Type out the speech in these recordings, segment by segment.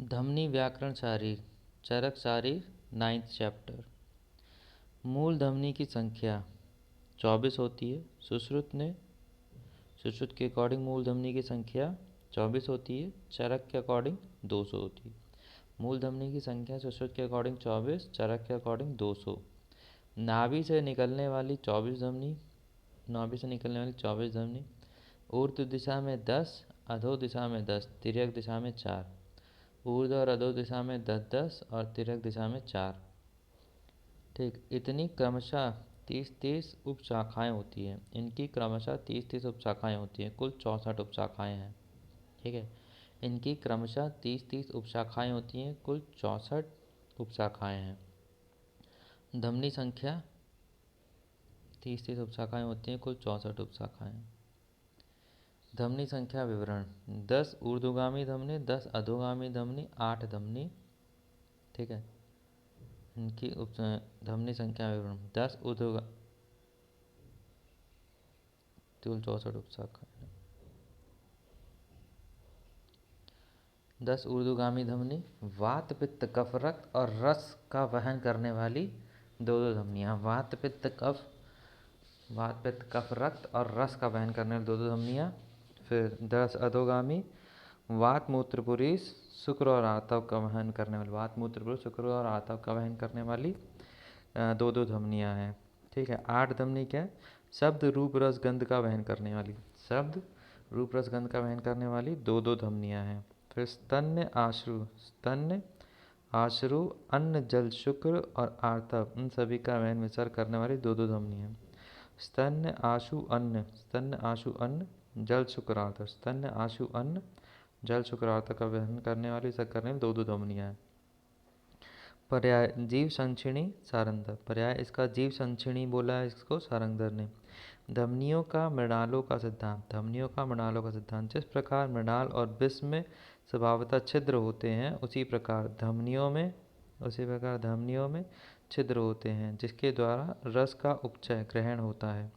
धमनी व्याकरण शारीर चरक शारीर 9th chapter. मूल धमनी की संख्या 24 होती है। सुश्रुत के अकॉर्डिंग मूल धमनी की संख्या 24 होती है। चरक के अकॉर्डिंग 200 होती है। मूल धमनी की संख्या सुश्रुत के अकॉर्डिंग 24, चरक के अकॉर्डिंग 200। नाभि से निकलने वाली 24 धमनी ऊर्ध्व दिशा में 10, अधो दिशा में 10, तिर्यक दिशा में 4। ऊर्ध्व और अधो दिशा में 10-10 और तिर्यक दिशा में 4। ठीक, इतनी क्रमशः 30-30 उपशाखाएँ होती हैं। इनकी क्रमशः 30-30 उपशाखाएँ होती हैं। कुल 64 उपशाखाएँ हैं। ठीक है, इनकी क्रमशः 30-30 उपशाखाएँ होती हैं। कुल 64 उपशाखाएँ हैं। धमनी संख्या 30-30 उपशाखाएँ होती हैं। कुल 64 उपशाखाएँ। धमनी संख्या विवरण: 10 ऊर्ध्वगामी धमनी, 10 अधोगामी धमनी, 8 धमनी। ठीक है, इनकी धमनी संख्या विवरण: 10 कुल 64 उपशाखा। 10 ऊर्ध्वगामी धमनी वात पित्त कफ रक्त और रस का वहन करने वाली दो धमनियाँ। वात पित्त कफ रक्त और रस का वहन करने वाली दो धमनियाँ। फिर 10 अधोगामी वात मूत्र पुरीस शुक्र और आर्तव का वहन करने वाली दो धमनियाँ हैं। ठीक है, 8 धमनी क्या है? शब्द रूप रस गंध का वहन करने वाली दो धमनियाँ हैं। फिर स्तन्य आश्रु अन्न जल शुक्र और आर्तव इन सभी का वहन विचार करने वाली दो धमनियाँ हैं। स्तन्य आशु अन्न जल शुक्र आर्तव, स्तन्य आशु अन्न जल शुक्र आर्तव का वहन करने वाली दो धमनियाँ हैं। पर्याय: जीव संक्षिणी सारंगधर। पर्याय इसका जीव संक्षिणी बोला है इसको सारंगधर ने। धमनियों का मृणालों का सिद्धांत: जिस प्रकार मृणाल और विष में स्वभावतः छिद्र होते हैं, उसी प्रकार धमनियों में छिद्र होते हैं, जिसके द्वारा रस का उपचय ग्रहण होता है।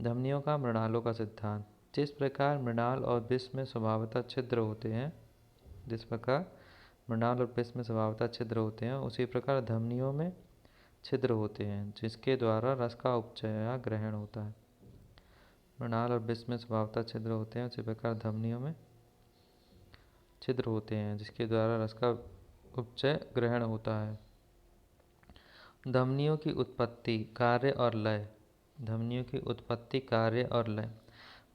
धमनियों का मृणालों का सिद्धांत: जिस प्रकार मृणाल और विष में स्वभावतः छिद्र होते हैं, उसी प्रकार धमनियों में छिद्र होते हैं, जिसके द्वारा रस का उपचय या ग्रहण होता है। मृणाल और विष में स्वभावतः छिद्र होते हैं, उसी प्रकार धमनियों में छिद्र होते हैं, जिसके द्वारा रस का उपचय ग्रहण होता है। धमनियों की उत्पत्ति, कार्य और लय।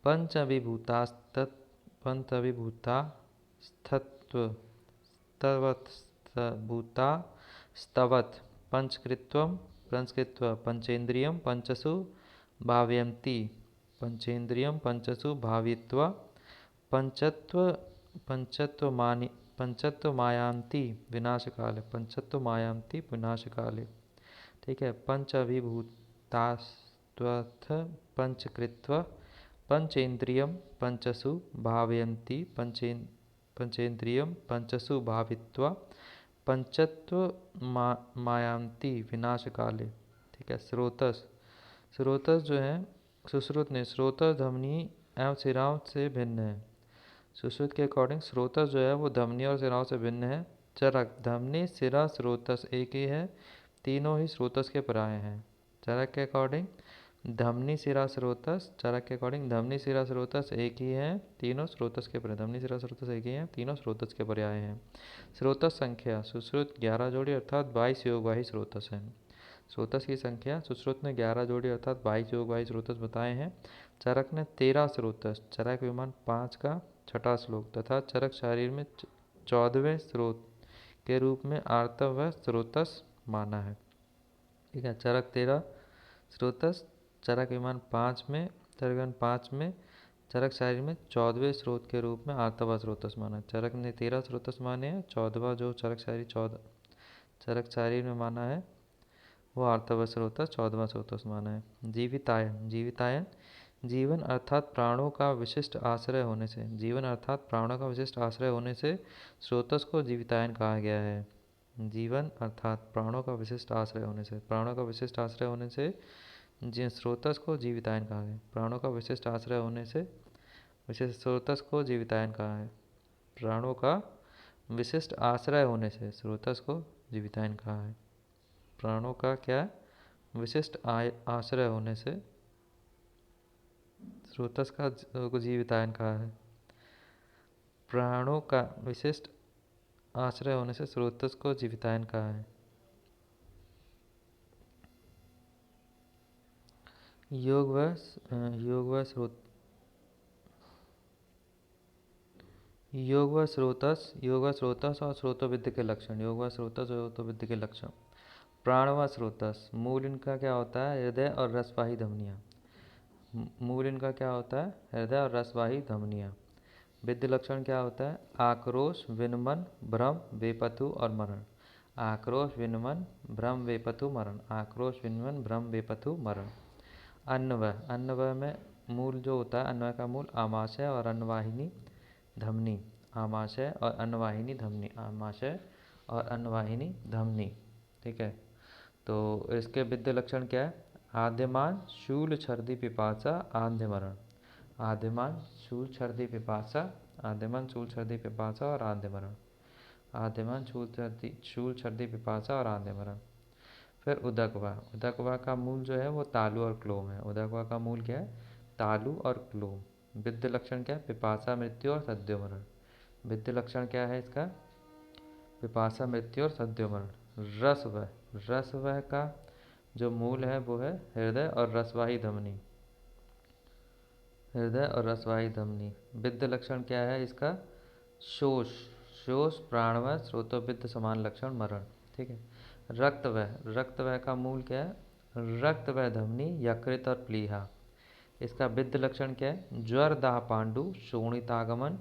पंचभूतास्तवत् पंचकृत्वं पंचेन्द्रियं पंचसु भावयित्वा पंचत्वमायान्ति विनाशकाले। ठीक है, पंचअभिभूतास्त्वथ पंचकृत्वा पंचेन्द्रियं पंचसु भावयन्ति पंचेन्द्रियं पंचसु भावित्वा पंचत्वमायान्ति विनाशकाले। ठीक है, स्रोतस जो है सुश्रुत ने स्रोतस धमनी एवं सिराओं से भिन्न है। सुश्रुत के अकॉर्डिंग स्रोतस जो है वो धमनी और सिराओं से भिन्न है। चरक धमनी सिरा स्रोतस एक ही है, तीनों ही स्रोतस के पर्याय हैं। चरक के अकॉर्डिंग धमनी सिरा स्रोतस एक ही है, तीनों स्रोतस के पर्याय हैं। स्रोतस संख्या सुश्रुत 11 जोड़ी अर्थात 22 योगवाही स्रोतस हैं। स्रोतस की संख्या सुश्रुत ने 11 जोड़ी अर्थात 22 योगवाही स्रोतस बताए हैं। चरक ने 13 स्रोतस, चरक विमान 5 का 6ठा श्लोक तथा चरक शरीर में 14वें स्रोत के रूप में आर्तव व स्रोतस माना है। ठीक है, चरक 13 स्रोतस, चरक विमान 5 में चरक शरीर में 14वें स्रोत के रूप में आर्तव स्रोतस माना है। चरक ने 13 स्रोतस माने हैं, 14वां जो चरक शरीर में माना है वो आर्तव स्रोतस 14वां स्रोतस माना है। जीवितायन जीवन अर्थात प्राणों का विशिष्ट आश्रय होने से स्रोतस को जीवितायन कहा गया है। जीवन अर्थात प्राणों का विशिष्ट आश्रय होने से जिन स्रोतस को जीवितायन कहा है। प्राणों का विशिष्ट स्रोतस को जीवितायन कहा है। प्राणों का विशिष्ट आश्रय होने से स्रोतस को जीवितायन कहा है। प्राणों का क्या विशिष्ट आश्रय होने से स्रोतस को जीवितायन कहा है। प्राणों का विशिष्ट आश्रय होने से स्रोतस को जीवितायन कहा है। योग व स्रोत योग व स्रोतस और स्रोतोविद्य के लक्षण। योग व स्रोतस और स्रोतोविद्य के लक्षण। प्राण व स्रोतस, मूल इनका क्या होता है? हृदय और रसवाही धमनियाँ। मूल इनका क्या होता है? हृदय और रसवाही धमनियाँ। विद्य लक्षण क्या होता है? आक्रोश, विनमन, भ्रम, बेपथु और मरण। आक्रोश, विनमन, भ्रम, बेपथु, मरण। आक्रोश, विनमन, भ्रम, बेपथु, मरण। अन्नवय, अन्नवय में मूल जो होता है, अन्नवय का मूल आमाशय और अन्नवाहिनी धमनी। आमाशय और अन्नवाहिनी धमनी। आमाशय और अन्नवाहिनी धमनी। ठीक है, तो इसके विद्य लक्षण क्या है? आद्यमान, शूल, छर्दी, पिपासा, आंध्य मरण। आद्यमान, शूल, छर्दी, पिपासा, आद्यमान, शूल, छर्दी, पिपासा और आंध्य मरण। आद्यमान, शूल, छर्दी, पिपासा और आंध्य मरण। फिर उदकवा। उदकवा का मूल जो है वो तालु और क्लोम है। उदकवा का मूल क्या है? तालु और क्लोम। विद्य लक्षण क्या है? पिपासा, मृत्यु और सद्यो मरण। विद्य लक्षण क्या है इसका? पिपासा, मृत्यु और सद्यो मरण। रसवह, रसवह का जो मूल है वो है हृदय और रसवाही धमनी। हृदय और रसवाही धमनी। विद्य लक्षण क्या है इसका? शोष, शोष, प्राणवय, स्रोतोविद्य समान लक्षण, मरण। ठीक है। रक्तवह, रक्तवह का मूल क्या है? रक्तवह धमनी, यकृत और प्लीहा। इसका विद्य लक्षण क्या है? ज्वर, दाह, पांडु, शोणितागमन,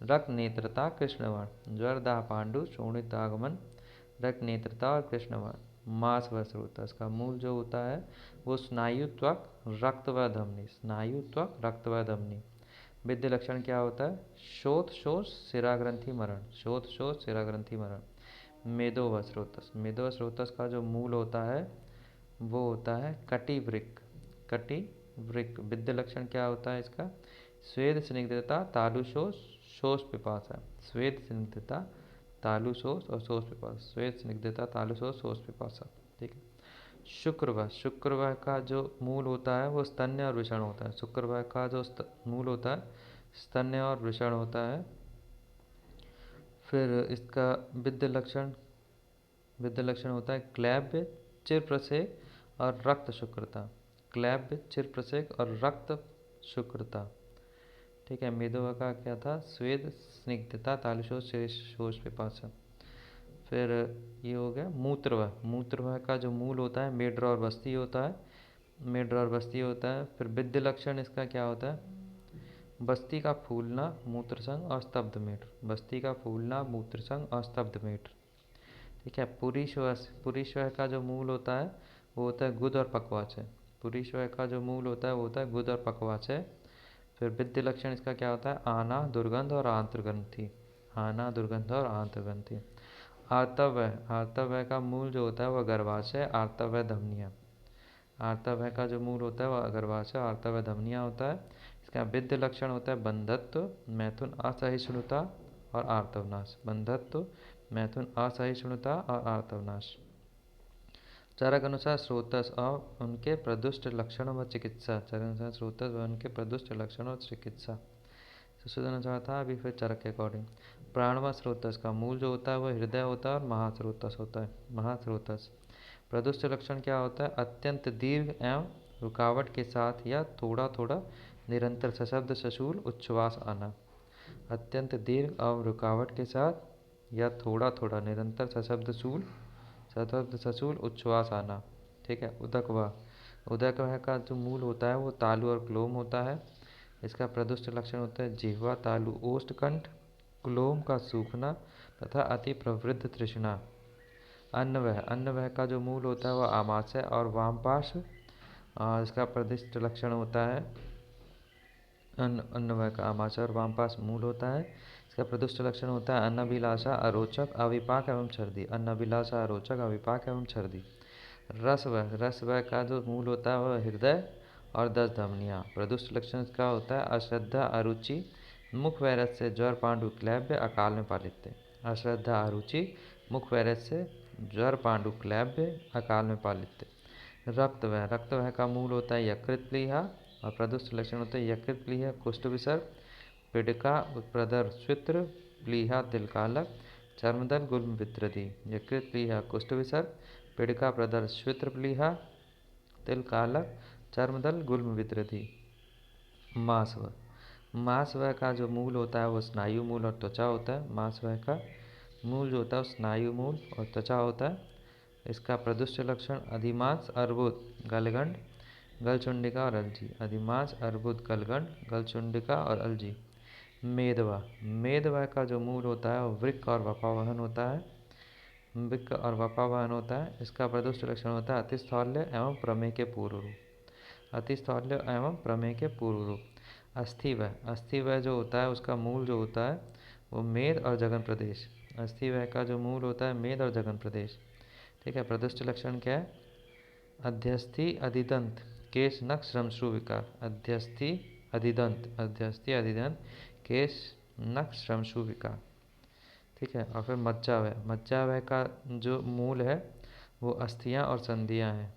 रक्त नेत्रता, कृष्णवर्ण। ज्वर, दाह, पांडु, शोणितागमन, रक्त नेत्रता और कृष्णवर्ण। मांस व स्रोतस का मूल जो होता है वो स्नायु, त्वक, रक्त व धमनी। स्नायु, त्वक, रक्त व धमनी। विद्य लक्षण क्या होता है? शोथ, शोष, शिराग्रंथि, मरण। शोथ, शोष, शिराग्रंथि, मरण। मेदो व स्रोतस, मेदो व स्रोतस का जो मूल होता है वो होता है कटिवृक्क। कटिवृक्क। विद्य लक्षण क्या होता है इसका? स्वेद, स्निग्धता, तालु, शोष, शोष, पिपासा। स्वेद, स्निग्धता, तालु, शोष और शोष, पिपासा। स्वेद, स्निग्धता, तालु, शोष, शोष, पिपासा। ठीक है। शुक्रवार, शुक्रवार का जो मूल होता है वो स्तन्य और वृषण होता है। शुक्रवार का जो मूल होता है स्तन्य और वृषण होता है। फिर इसका विद्य लक्षण होता है क्लैब्य, चिर प्रसेक और रक्त शुक्रता। क्लैब्य, चिर प्रसेक और रक्त शुक्रता। ठीक है। मेदोवा का क्या था? स्वेद, स्निग्धता, तालुशोष, शोष, पिपासा। फिर ये हो गया मूत्रवह। मूत्रवह का जो मूल होता है मेड्र और बस्ती होता है। मेड्र और बस्ती होता है। फिर विद्य लक्षण इसका क्या होता है? बस्ती का फूलना, मूत्रसंग और स्तब्ध मेड्र। बस्ती का फूलना, मूत्रसंग और स्तब्ध मेड्र। ठीक है। पुरीश्वह का जो मूल होता है वो होता है गुद और पक्वाचय। पुरीश्वह का जो मूल होता है वो होता है गुद और पक्वाचय। फिर विद्य लक्षण इसका क्या होता है? आना, दुर्गंध और आंत्रग्रंथि। आना, दुर्गंध और आंत्रग्रंथि। आर्तव्य, आर्तव्य का मूल जो होता है वह गर्भाशय, आर्तव्य धमनियाँ। आर्तव्य का जो मूल होता है वह गर्भाशय, आर्तव्य धमनियाँ होता है। इसका विद्य लक्षण होता है बंधत्व, मैथुन, असहिष्णुता और आर्तवनाश। बंधत्व, मैथुन, असहिष्णुता और आर्तवनाश। चरक अनुसार स्रोतस और उनके प्रदुष्ट लक्षणों व चिकित्सा। चरक अनुसार स्रोतस व उनके प्रदुष्ट लक्षणों और चिकित्सा। सुशोधन अनुसार था, अभी फिर चरक के अकॉर्डिंग। प्राण व स्रोतस का मूल जो होता है वह हृदय होता है और महास्रोतस होता है। महास्रोतस। प्रदुष्ट लक्षण क्या होता है? अत्यंत दीर्घ एवं रुकावट के साथ या थोड़ा थोड़ा निरंतर सशब्द सशूल उच्छ्वास आना। अत्यंत दीर्घ एवं रुकावट के साथ या थोड़ा थोड़ा निरंतर सशब्द सशूल उच्छ्वास आना। ठीक है। उदकवा। उदकवा का जो मूल होता है वो तालु और क्लोम होता है। इसका प्रदुष्ट लक्षण होता है जिह्वा, तालु, ओष्ठकंठ, क्लोम का सूखना तथा अति प्रवृद्ध तृष्णा। अन्नवह, अन्नवह का जो मूल होता है वह आमाशय और वामपार्श्व। इसका प्रदिष्ट लक्षण होता है अन्नवह का आमाशय और वामपार्श्व मूल होता है। इसका प्रदुष्ट लक्षण होता है अन्नाभिलाषा, अरोचक, अविपाक एवं छर्दी। अन्नाभिलाषा, अरोचक, अविपाक एवं छर्दी। रसवह, रसवह का जो मूल होता है वह हृदय और 10 धमनियाँ। प्रदुष्ट लक्षण का होता है अश्रद्धा, अरुचि, मुख वायरस से ज्वर, पांडु, क्लैब्य, अकाल में पालित्य। अश्रद्धा अरुचि, मुख वैरस से, ज्वर पांडु क्लैब्य, अकाल में पालित्य। रक्तवह, रक्तवह का मूल होता है यकृत प्लीहा और प्रदुष्ट लक्षण होते हैं यकृत प्लीहा कुष्ठ विसर्ग, पिडका प्रदर स्वित्र, प्लीहा तिलकालक, चर्मदल गुल्म वित्रति। यकृत प्लीहा कुष्ठ विसर्ग, पिडका प्रदर स्वित्र प्लीहा तिलकालक, चर्मदल गुल्म वित्रति। मांसवह, मांसवह का जो मूल होता है वो स्नायु मूल और त्वचा होता है। मांसवह का मूल जो होता है स्नायु मूल और त्वचा होता है। इसका प्रदुष्ट लक्षण अधिमांस, अर्बुद, गलगंड, गलचुंडिका और अलजी। अधिमांस, अर्बुद, गलगंड, गलचुंडिका और अलजी। मेदवा, मेदवा का जो मूल होता है वो वृक्क और वपावहन होता है। वृक्क और वपावहन होता है। इसका प्रदुष्ट लक्षण होता है अतिस्थौल्य एवं प्रमेय के पूर्व रूप। अतिस्थौल्य एवं प्रमेय के पूर्व रूप। अस्थिवह, अस्थिवह जो होता है उसका मूल जो होता है वो मेद और जघन प्रदेश। अस्थिवह का जो मूल होता है मेद और जघन प्रदेश। ठीक है। प्रदुष्ट लक्षण क्या है? अध्यस्थि अधिदंत, केश नख श्रमश्रु विकार। अध्यस्थि अधिदंत, अध्यस्थि अधिदंत, केश नख श्रमश्रु विकार। ठीक है। और फिर मज्जावह, मज्जावह का जो मूल है वो अस्थियां और संधियां हैं।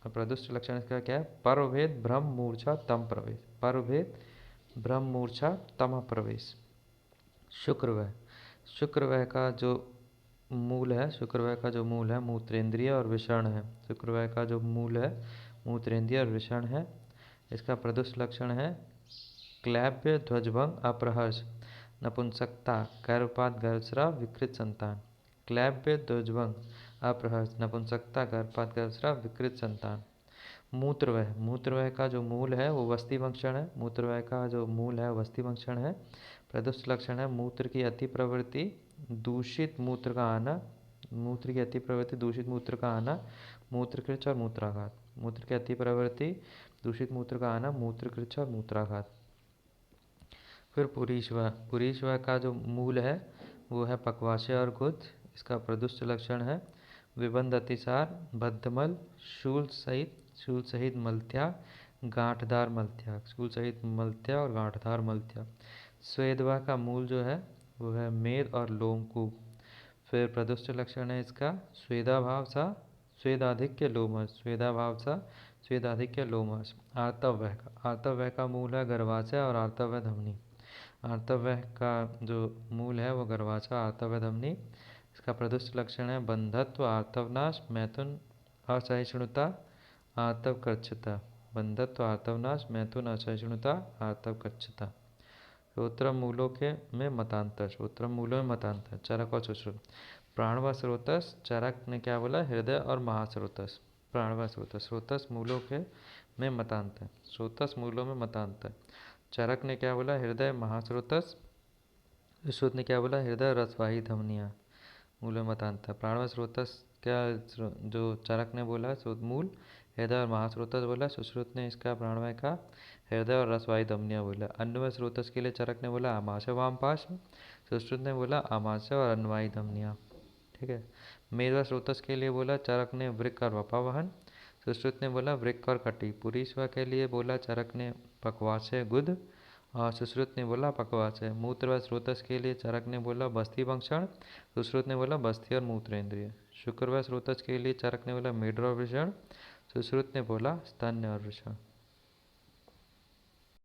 और प्रदुष्ट लक्षण इसका क्या है? पर्वभेद, भ्रम, मूर्छा, तम प्रवेश। पर्वभेद, भ्रम, मूर्छा, तम प्रवेश। शुक्रवह, शुक्रवह का जो मूल है, शुक्रवह का जो मूल है मूत्रेंद्रिय और विषण है। शुक्रवह का जो मूल है मूत्रेंद्रिय और विषण है। इसका प्रदुष्ट लक्षण है क्लैब्य, ध्वजभंग, अप्रहर्ष, नपुंसकता, गर्भपात, गर्भस्राव, विकृत संतान। क्लैब्य, ध्वजभंग, अप्रहर्ष, नपुंसकता, गर्भपात, गर्भस्राव, विकृत संतान। मूत्रवह, मूत्रवह का जो मूल है वो वस्तिवंक्षण है। मूत्रवह का जो मूल है वस्तिवंक्षण है। प्रदुष्ट लक्षण है मूत्र की अति प्रवृत्ति, दूषित मूत्र का आना, मूत्र की अति प्रवृत्ति, दूषित मूत्र का आना, मूत्रकृच और मूत्राघात। मूत्र की अति प्रवृत्ति, दूषित मूत्र का आना, मूत्रकृच और मूत्राघात। फिर पुरीश्वह, पुरीश्वह का जो मूल है वो है पक्वाशय और गुद। इसका प्रदुष्ट लक्षण है विबंध अतिसार, बद्धमल, शूल सहित मलत्याग, गांठदार मलत्याग। शूल सहित मलत्याग और गांठदार मलत्याग। स्वेदवा का मूल जो है वो है मेद और लोमकूप। फिर प्रदुष्ट लक्षण है इसका स्वेदाभाव सा स्वेदाधिक्य लोमस, स्वेदाभाव सा स्वेदाधिक्य लोमस। आर्तवह का, आर्तवह का मूल है गर्भाशय और आर्तवह धमनी। आर्तवह का जो मूल है वो गर्भाशय, आर्तवह धमनी। इसका प्रदुष्ट लक्षण है बंधत्व, आर्तवनाश, मैथुन, असहिष्णुता, आर्तव कृच्छता। बंधत्व, आर्तवनाश, मैथुन, असहिष्णुता, आर्तव कृच्छता। श्रोत्रम मूलों के में मतांतर, श्रोत्रम मूलों में मतांतर। चरक और सुश्रुत। प्राणव स्रोतस, चरक ने क्या बोला? हृदय और महास्रोतस। प्राणव स्रोतस, स्रोतस मूलों के में मतांतर, स्रोतस मूलों में मतांतर। चरक ने क्या बोला? हृदय, महास्रोतस। सुश्रुत ने क्या बोला? हृदय, रसवाही, धमनियाँ। मूल में मतांतर। प्राणव स्रोतस क्या जो चरक ने बोला स्रोत मूल हृदय और महास्रोतस बोला। सुश्रुत ने इसका प्राणवाय का हृदय और रसवाही धमनियाँ बोला। अन्नमय स्रोतस के लिए चरक ने बोला आमाशय वामपाश, सुश्रुत ने बोला आमाशय और अन्नवाही धमनियाँ। ठीक है। मेदवा स्रोतस के लिए बोला चरक ने वृक्क और वपावहन, सुश्रुत ने बोला वृक्क और कटी। पुरीश्वा के लिए बोला चरक ने पक्वाशय गुद और सुश्रुत ने बोला पक्वाशय। मूत्र व स्रोतस के लिए चरक ने बोला बस्ती वंक्षण, सुश्रुत ने बोला बस्ती और मूत्रेंद्रिय। शुक्र व स्रोतस के लिए चरक ने बोला मेड और वृषण, सुश्रुत ने बोला स्तन्य और वृषण।